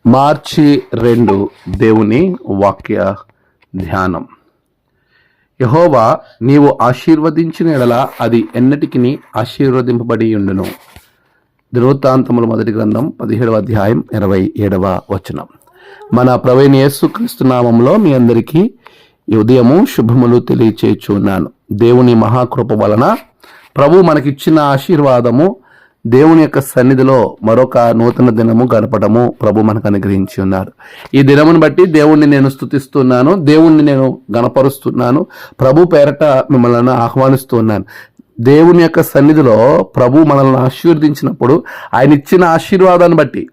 మార్చి 2 దేవుని వాక్య ధ్యానం. యెహోవా నీవు ఆశీర్వదించిన ఎడల అది ఎన్నటికి ఆశీర్వదింపబడి ఉండును. దినవృత్తాంతముల మొదటి గ్రంథం 17వ అధ్యాయం 27వ వచనం. మన ప్రభువైన యేసుక్రీస్తు నామములో మీ అందరికీ ఈ ఉదయము శుభములు తెలియచేయుచున్నాను. దేవుని మహాకృప వలన ప్రభు మనకిచ్చిన ఆశీర్వాదము, దేవుని యొక్క సన్నిధిలో మరొక నూతన దినము గడపడము ప్రభు మనకు అనుగ్రహించి ఉన్నారు. ఈ దినమును బట్టి దేవుణ్ణి నేను స్తుతిస్తున్నాను, దేవుణ్ణి నేను గణపరుస్తున్నాను, ప్రభు పేరట మిమ్మల్ని ఆహ్వానిస్తున్నాను. దేవుని యొక్క సన్నిధిలో ప్రభు మనల్ని ఆశీర్వదించినప్పుడు ఆయన ఇచ్చిన ఆశీర్వాదాన్ని బట్టి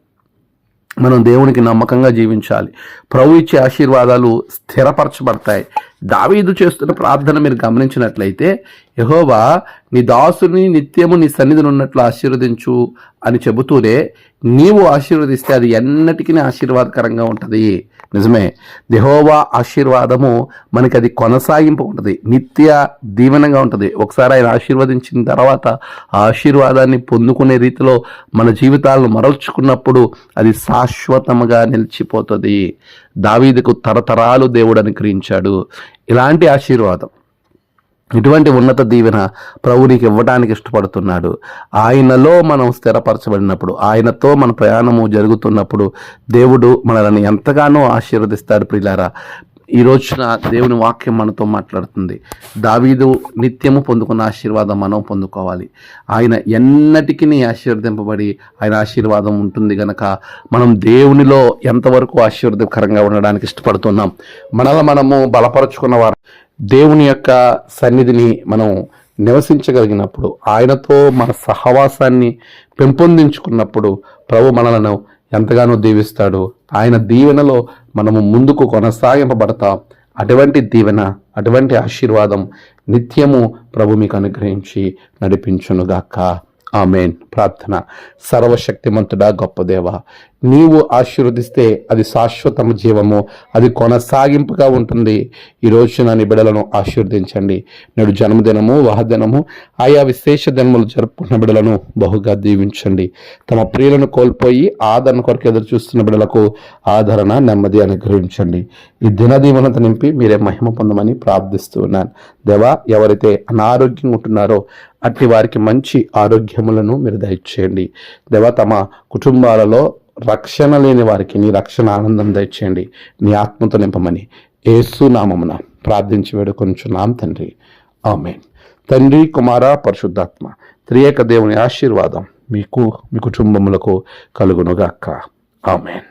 మనం దేవునికి నమ్మకంగా జీవించాలి. ప్రభు ఇచ్చే ఆశీర్వాదాలు స్థిరపరచబడతాయి. దావీదు చేస్తున్న ప్రార్థన మీరు గమనించినట్లయితే, యెహోవా నీ దాసుని నిత్యము నీ సన్నిధిని ఉన్నట్లు ఆశీర్వదించు అని చెబుతూనే నీవు ఆశీర్వదిస్తే అది ఎన్నటికీ ఆశీర్వాదకరంగా ఉంటుంది. నిజమే, యెహోవా ఆశీర్వాదము మనకి అది కొనసాగింపు ఉంటుంది, నిత్య దీవెనగా ఉంటుంది. ఒకసారి ఆయన ఆశీర్వదించిన తర్వాత ఆ ఆశీర్వాదాన్ని పొందుకునే రీతిలో మన జీవితాలను మరల్చుకున్నప్పుడు అది శాశ్వతముగా నిలిచిపోతుంది. దావీదుకు తరతరాలు దేవుడు అనుగ్రహించాడు ఇలాంటి ఆశీర్వాదం. ఇటువంటి ఉన్నత దీవెన ప్రభు నీకు ఇవ్వడానికి ఇష్టపడుతున్నాడు. ఆయనలో మనం స్థిరపరచబడినప్పుడు, ఆయనతో మన ప్రయాణము జరుగుతున్నప్పుడు దేవుడు మనల్ని ఎంతగానో ఆశీర్వదిస్తాడు. ప్రియులారా, ఈ రోజున దేవుని వాక్యం మనతో మాట్లాడుతుంది. దావీదు నిత్యము పొందుకున్న ఆశీర్వాదం మనం పొందుకోవాలి. ఆయన ఎన్నటికీ ఆశీర్వదింపబడి ఆయన ఆశీర్వాదం ఉంటుంది గనక మనం దేవునిలో ఎంతవరకు ఆశీర్వాదకరంగా ఉండడానికి ఇష్టపడుతున్నాం. మనము బలపరుచుకున్న వారు దేవుని యొక్క సన్నిధిని మనం నివసించగలిగినప్పుడు, ఆయనతో మన సహవాసాన్ని పెంపొందించుకున్నప్పుడు ప్రభు మనలను ఎంతగానో దీవిస్తాడు. ఆయన దీవెనలో మనము ముందుకు కొనసాగింపబడతాం. అటువంటి దీవెన, అటువంటి ఆశీర్వాదం నిత్యము ప్రభు మీకు అనుగ్రహించి నడిపించునుగాక. ఆమేన్. ప్రార్థన. సర్వశక్తిమంతుడా, గొప్ప దేవ, నీవు ఆశీర్వదిస్తే అది శాశ్వతమ జీవము, అది కొనసాగింపుగా ఉంటుంది. ఈ రోజు నా బిడ్డలను ఆశీర్వదించండి. నేడు జన్మదినము, వాహదినము, ఆయా విశేష దినములు జరుపుకున్న బిడ్డలను బహుగా దీవించండి. తమ ప్రియులను కోల్పోయి ఆదరణ కొరకు ఎదురు చూస్తున్న బిడ్డలకు ఆదరణ, నెమ్మది అనుగ్రహించండి. ఈ దినదీవనత నింపి మీరే మహిమ పొందమని ప్రార్థిస్తూ ఉన్నాను. దేవా, ఎవరైతే అనారోగ్యంగా ఉంటున్నారో అట్టి వారికి మంచి ఆరోగ్యములను మీరు దయచేయండి. దేవా, తమ కుటుంబాలలో రక్షణ లేని వారికి నీ రక్షణ ఆనందం దయచేయండి. నీ ఆత్మతో నింపమని యేసు నామమున ప్రార్థించి వేడుకొనుచున్నాం తండ్రి. ఆమేన్. తండ్రి, కుమార, పరిశుద్ధాత్మ త్రియేక దేవుని ఆశీర్వాదం మీకు, మీ కుటుంబములకు కలుగునుగాక. ఆమేన్.